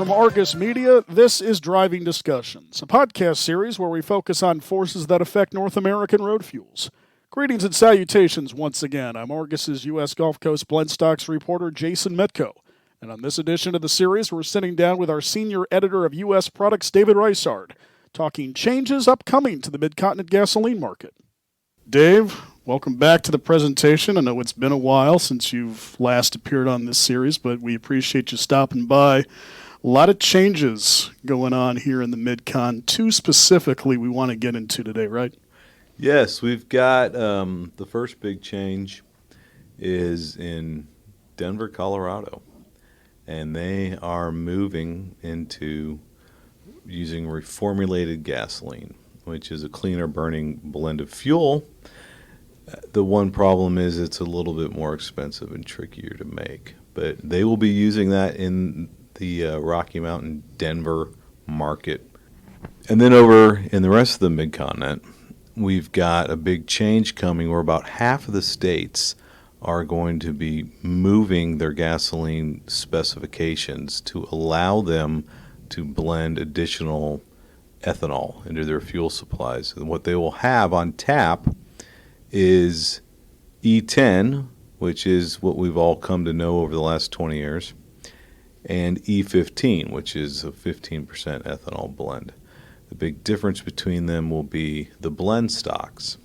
From Argus Media, this is Driving Discussions, a podcast series where we focus on forces that affect North American road fuels. Greetings and salutations once again. I'm Argus's U.S. Gulf Coast Blendstocks reporter, Jason Metko. And on this edition of the series, we're sitting down with our senior editor of U.S. Products, David Ruisard, talking changes upcoming to the Mid-Continent gasoline market. Dave, welcome back to the presentation. I know it's been a while since you've last appeared on this series, but we appreciate you stopping by. A lot of changes going on here in the Midcon. Two specifically we want to get into today, right? Yes, we've got the first big change is in Denver, Colorado, and they are moving into using reformulated gasoline, which is a cleaner burning blend of fuel. The one problem is it's a little bit more expensive and trickier to make, but they will be using that in the Rocky Mountain, Denver market. And then over in the rest of the Mid-Continent, we've got a big change coming where about half of the states are going to be moving their gasoline specifications to allow them to blend additional ethanol into their fuel supplies. And what they will have on tap is E10, which is what we've all come to know over the last 20 years, and E15, which is a 15% ethanol blend. The big difference between them will be the blend stocks,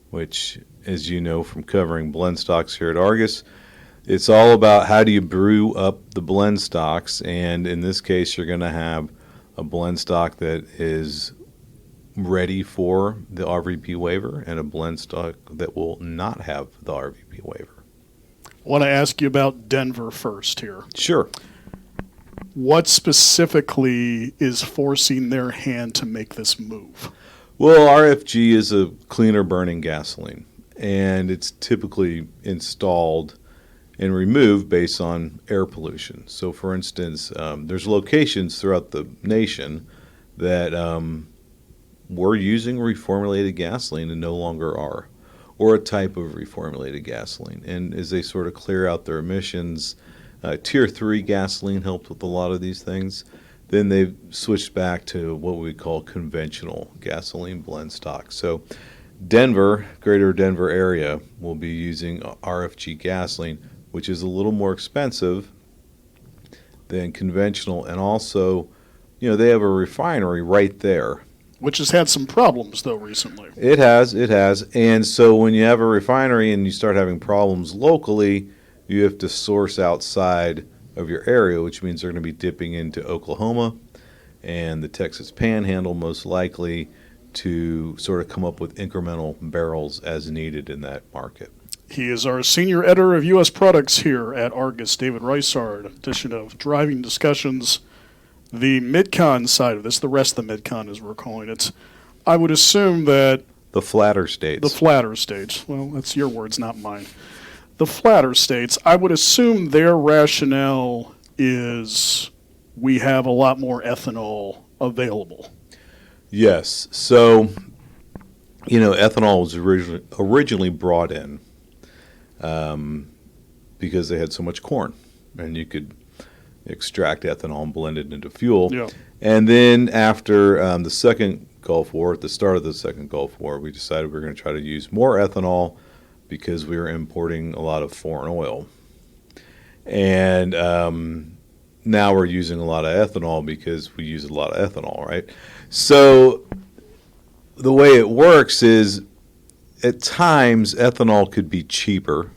which, as you know from covering blend stocks here at Argus, it's all about how do you brew up the blend stocks, and in this case you're going to have a blend stock that is ready for the RVP waiver and a blend stock that will not have the RVP waiver. I want to ask you about Denver first here. Sure. What specifically is forcing their hand to make this move? Well, RFG is a cleaner burning gasoline, and it's typically installed and removed based on air pollution. So, for instance, there's locations throughout the nation that were using reformulated gasoline and no longer are, or a type of reformulated gasoline. And as they sort of clear out their emissions, Tier 3 gasoline helped with a lot of these things. Then they've switched back to what we call conventional gasoline blend stock. So Denver, greater Denver area, will be using RFG gasoline, which is a little more expensive than conventional. And also, you know, they have a refinery right there. Which has had some problems, though, recently. It has. And so when you have a refinery and you start having problems locally, you have to source outside of your area, which means they're going to be dipping into Oklahoma and the Texas Panhandle most likely to sort of come up with incremental barrels as needed in that market. He is our senior editor of U.S. Products here at Argus, David Ruisard. Edition of Driving Discussions, the Midcon side of this, the rest of the Midcon as we're calling it. I would assume that the flatter states. The flatter states. Well, that's your words, not mine. The flatter states, I would assume their rationale is we have a lot more ethanol available. Yes. So, you know, ethanol was originally brought in because they had so much corn, and you could extract ethanol and blend it into fuel. Yeah. And then after the second Gulf War, at the start of the second Gulf War, we decided we were going to try to use more ethanol because we were importing a lot of foreign oil. And now we're using a lot of ethanol because we use a lot of ethanol, right? So the way it works is at times ethanol could be cheaper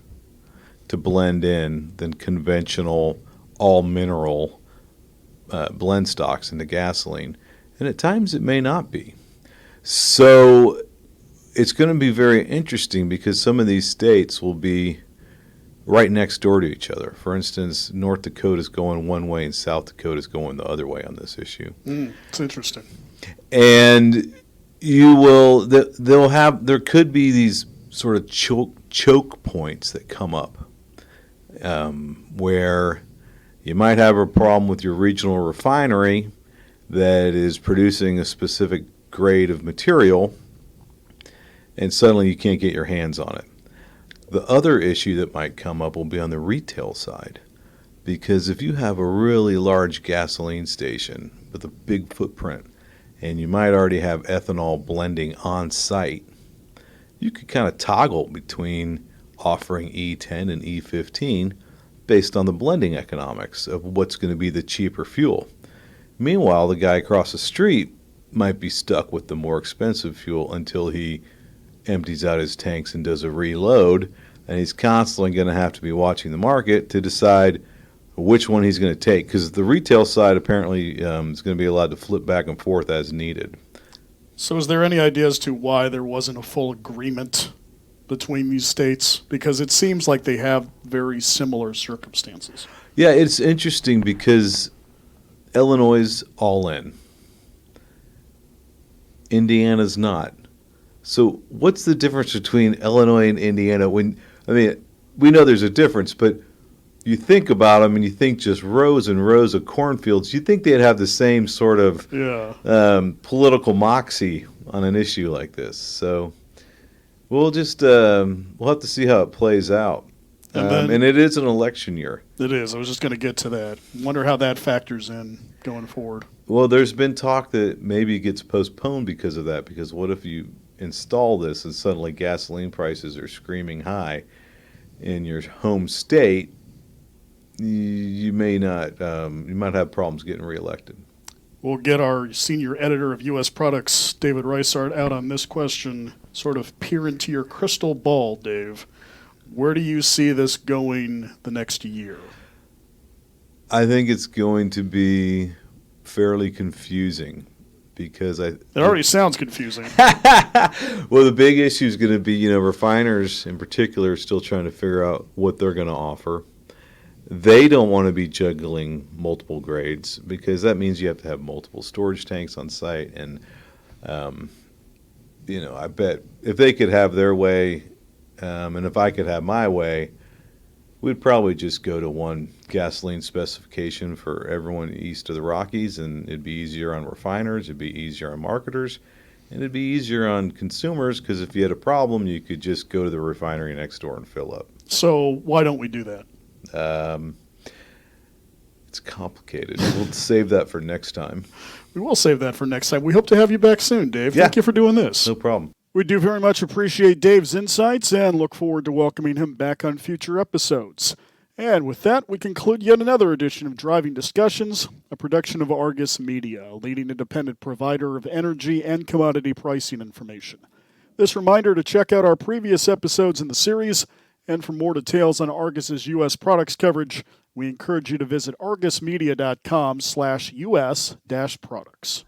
to blend in than conventional all-mineral blend stocks into gasoline. And at times it may not be. So it's going to be very interesting because some of these states will be right next door to each other. For instance, North Dakota is going one way and South Dakota is going the other way on this issue. It's interesting. And there could be these sort of choke points that come up where you might have a problem with your regional refinery that is producing a specific grade of material, and suddenly you can't get your hands on it. The other issue that might come up will be on the retail side, Because if you have a really large gasoline station with a big footprint, and you might already have ethanol blending on site, you could kind of toggle between offering E10 and E15 based on the blending economics of what's going to be the cheaper fuel. Meanwhile, the guy across the street might be stuck with the more expensive fuel until he empties out his tanks and does a reload, and he's constantly going to have to be watching the market to decide which one he's going to take, because the retail side apparently is going to be allowed to flip back and forth as needed. So is there any idea as to why there wasn't a full agreement between these states? Because it seems like they have very similar circumstances. Yeah, it's interesting because Illinois is all in. Indiana's not. So what's the difference between Illinois and Indiana? We know there's a difference, but you think about them and you think just rows and rows of cornfields, you think they'd have the same sort of political moxie on an issue like this. So we'll just we'll have to see how it plays out. And it is an election year. It is. I was just going to get to that. Wonder how that factors in going forward. Well, there's been talk that maybe it gets postponed because of that, because what if you install this and suddenly gasoline prices are screaming high in your home state? You may not. You might have problems getting reelected. We'll get our senior editor of U.S. Products, David Ruisard, out on this question. Sort of peer into your crystal ball, Dave. Where do you see this going the next year? I think it's going to be fairly confusing because it already sounds confusing. Well, the big issue is going to be, refiners in particular are still trying to figure out what they're going to offer. They don't want to be juggling multiple grades because that means you have to have multiple storage tanks on site. And, I bet if they could have their way and if I could have my way, we'd probably just go to one gasoline specification for everyone east of the Rockies, and it'd be easier on refiners, it'd be easier on marketers, and it'd be easier on consumers because if you had a problem, you could just go to the refinery next door and fill up. So why don't we do that? It's complicated. We'll save that for next time. We will save that for next time. We hope to have you back soon, Dave. Yeah. Thank you for doing this. No problem. We do very much appreciate Dave's insights and look forward to welcoming him back on future episodes. And with that, we conclude yet another edition of Driving Discussions, a production of Argus Media, a leading independent provider of energy and commodity pricing information. This reminder to check out our previous episodes in the series, and for more details on Argus's U.S. products coverage, we encourage you to visit argusmedia.com/US-products.